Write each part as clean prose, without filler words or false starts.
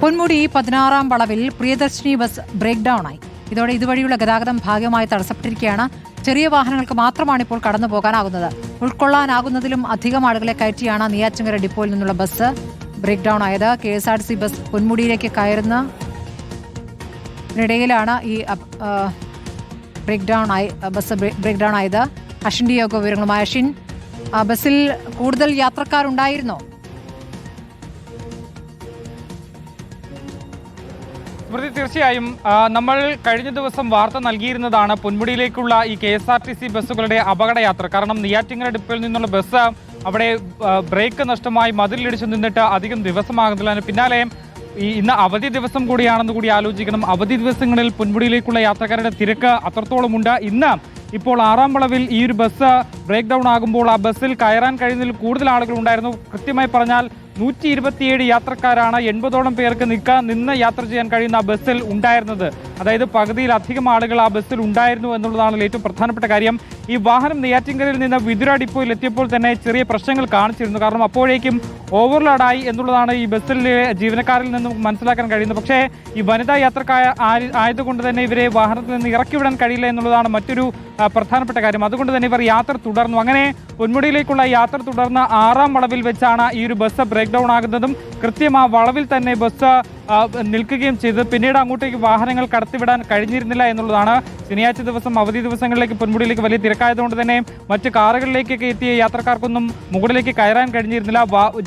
പൊന്മുടി 16-ാം വളവിൽ Priyadarshini bus break down ആയി. ഇതോടെ ഇതുവഴിയുള്ള ഗതാഗതം ഭാഗികമായി തടസ്സപ്പെട്ടിരിക്കുകയാണ്. ചെറിയ വാഹനങ്ങൾക്ക് മാത്രമാണ് ഇപ്പോൾ കടന്നു പോകാനാകുന്നത്. ഉൾക്കൊള്ളാനാകുന്നതിലും അധികം ആളുകളെ കയറ്റിയാണ് നെയ്യാറ്റിൻകര ഡിപ്പോയിൽ നിന്നുള്ള ബസ് ബ്രേക്ക് ഡൌൺ ആയത്. KSRTC ബസ് പൊന്മുടിയിലേക്ക് കയറുന്നതിനിടയിലാണ് ഈ ബസ് ബ്രേക്ക് ഡൌൺ ആയത്. അഷിന്റെ യോഗ വിവരങ്ങളുമായി. അഷിൻ, ബസ്സിൽ കൂടുതൽ യാത്രക്കാരുണ്ടായിരുന്നോ? തീർച്ചയായും നമ്മൾ കഴിഞ്ഞ ദിവസം വാർത്ത നൽകിയിരുന്നതാണ് പൊന്മുടിയിലേക്കുള്ള ഈ KSRTC ബസ്സുകളുടെ അപകടയാത്ര. കാരണം നെയ്യാറ്റിൻകര ഡിപ്പോയിൽ നിന്നുള്ള ബസ് അവിടെ ബ്രേക്ക് നഷ്ടമായി മതിലിടിച്ചു നിന്നിട്ട് അധികം ദിവസമാകുന്നില്ല. പിന്നാലെ ഇന്ന് അവധി ദിവസം കൂടിയാണെന്ന് കൂടി ആലോചിക്കണം. അവധി ദിവസങ്ങളിൽ പൊന്മുടിയിലേക്കുള്ള യാത്രക്കാരുടെ തിരക്ക് അത്രത്തോളമുണ്ട്. ഇന്ന് ഇപ്പോൾ 6-ാം വളവിൽ ഈ ഒരു ബസ് ബ്രേക്ക് ഡൗൺ ആകുമ്പോൾ ആ ബസ്സിൽ കയറാൻ കഴിയുന്നതിൽ കൂടുതൽ ആളുകൾ ഉണ്ടായിരുന്നു. കൃത്യമായി പറഞ്ഞാൽ 127 യാത്രക്കാരാണ് 80ഓളം പേർക്ക് നിന്ന് യാത്ര ചെയ്യാൻ കഴിയുന്ന ആ ബസ്സിൽ ഉണ്ടായിരുന്നത്. അതായത് പകുതിയിലധികം ആളുകൾ ആ ബസ്സിൽ ഉണ്ടായിരുന്നു എന്നുള്ളതാണ് ഏറ്റവും പ്രധാനപ്പെട്ട കാര്യം. ഈ വാഹനം നെയ്യാറ്റിൻകരയിൽ നിന്ന് വിതുര ഡിപ്പോയിൽ എത്തിയപ്പോൾ തന്നെ ചെറിയ പ്രശ്നങ്ങൾ കാണിച്ചിരുന്നു. കാരണം അപ്പോഴേക്കും ഓവർലോഡായി എന്നുള്ളതാണ് ഈ ബസ്സിലെ ജീവനക്കാരിൽ നിന്നും മനസ്സിലാക്കാൻ കഴിയുന്നത്. പക്ഷേ ഈ വനിതാ യാത്രക്കാർ ആയതുകൊണ്ട് തന്നെ ഇവരെ വാഹനത്തിൽ നിന്ന് ഇറക്കിവിടാൻ കഴിയില്ല എന്നുള്ളതാണ് മറ്റൊരു പ്രധാനപ്പെട്ട കാര്യം. അതുകൊണ്ട് തന്നെ ഇവർ യാത്ര തുടർന്നു. അങ്ങനെ പൊന്മുടിയിലേക്കുള്ള യാത്ര തുടർന്ന് 6-ാം വളവിൽ വെച്ചാണ് ഈ ഒരു ബസ് ബ്രേക്ക് ഡൗൺ ആകുന്നതും കൃത്യം ആ വളവിൽ തന്നെ ബസ് നിൽക്കുകയും ചെയ്ത് പിന്നീട് അങ്ങോട്ടേക്ക് വാഹനങ്ങൾ കടത്തിവിടാൻ കഴിഞ്ഞിരുന്നില്ല എന്നുള്ളതാണ്. ശനിയാഴ്ച ദിവസം അവധി ദിവസങ്ങളിലേക്ക് പൊന്മുടിയിലേക്ക് വലിയ തിരക്കായതുകൊണ്ട് തന്നെ മറ്റ് കാറുകളിലേക്കൊക്കെ എത്തിയ യാത്രക്കാർക്കൊന്നും മുകളിലേക്ക് കയറാൻ കഴിഞ്ഞിരുന്നില്ല.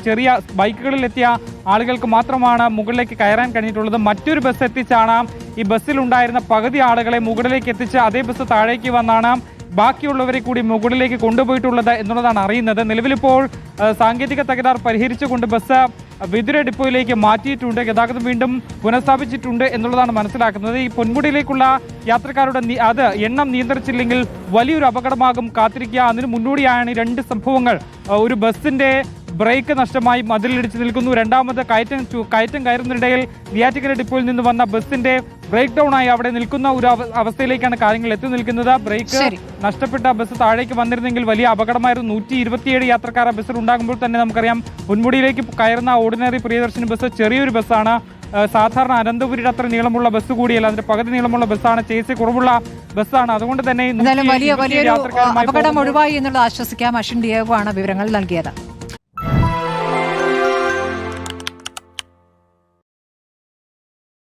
ചെറിയ ബൈക്കുകളിൽ എത്തിയ ആളുകൾക്ക് മാത്രമാണ് മുകളിലേക്ക് കയറാൻ കഴിഞ്ഞിട്ടുള്ളത്. മറ്റൊരു ബസ് എത്തിച്ചാണ് ഈ ബസ്സിലുണ്ടായിരുന്ന പകുതി ആളുകളെ മുകളിലേക്ക് എത്തിച്ച് അതേ ബസ് താഴേക്ക് വന്നാണ് ബാക്കിയുള്ളവരെ കൂടി മുകളിലേക്ക് കൊണ്ടുപോയിട്ടുള്ളത് എന്നുള്ളതാണ് അറിയുന്നത്. നിലവിലിപ്പോൾ സാങ്കേതിക തകരാർ പരിഹരിച്ചുകൊണ്ട് ബസ് വിതുര ഡിപ്പോയിലേക്ക് മാറ്റിയിട്ടുണ്ട്. ഗതാഗതം വീണ്ടും പുനഃസ്ഥാപിച്ചിട്ടുണ്ട് എന്നുള്ളതാണ് മനസ്സിലാക്കുന്നത്. ഈ പൊന്മുടിയിലേക്കുള്ള യാത്രക്കാരുടെ എണ്ണം നിയന്ത്രിച്ചില്ലെങ്കിൽ വലിയൊരു അപകടമാകും കാത്തിരിക്കുക. അതിന് മുന്നോടിയാണ് 2 സംഭവങ്ങൾ. ഒരു ബസ്സിന്റെ ബ്രേക്ക് നഷ്ടമായി മതിലിടിച്ച് നിൽക്കുന്നു. രണ്ടാമത് കയറ്റം കയറുന്നതിനിടയിൽ നെയ്യാറ്റിൻകര ഡിപ്പോയിൽ നിന്ന് വന്ന ബസ്സിന്റെ ബ്രേക്ക് ഡൗൺ ആയി അവിടെ നിൽക്കുന്ന ഒരു അവസ്ഥയിലേക്കാണ് കാര്യങ്ങൾ എത്തി നിൽക്കുന്നത്. ബ്രേക്ക് നഷ്ടപ്പെട്ട ബസ് താഴേക്ക് വന്നിരുന്നെങ്കിൽ വലിയ അപകടമായിരുന്നു. 127 യാത്രക്കാർ ബസ്സിൽ ഉണ്ടാകുമ്പോൾ തന്നെ നമുക്കറിയാം പൊന്മുടിയിലേക്ക് കയറുന്ന ഓർഡിനറി പ്രിയദർശിനി ബസ് ചെറിയൊരു ബസ്സാണ്. സാധാരണ അനന്തപുരിയുടെ അത്ര നീളമുള്ള ബസ് കൂടിയല്ല, അതിന്റെ പകുതി നീളമുള്ള ബസ്സാണ്. ചേസി കുറവുള്ള ബസ്സാണ്. അതുകൊണ്ട് തന്നെ വലിയൊരു അപകടം ഒഴിവായി എന്നുള്ളത് ആശ്വസിക്കാം. അഷിൻ ഡിയേഗോ ആണ് വിവരങ്ങൾ നൽകിയത്.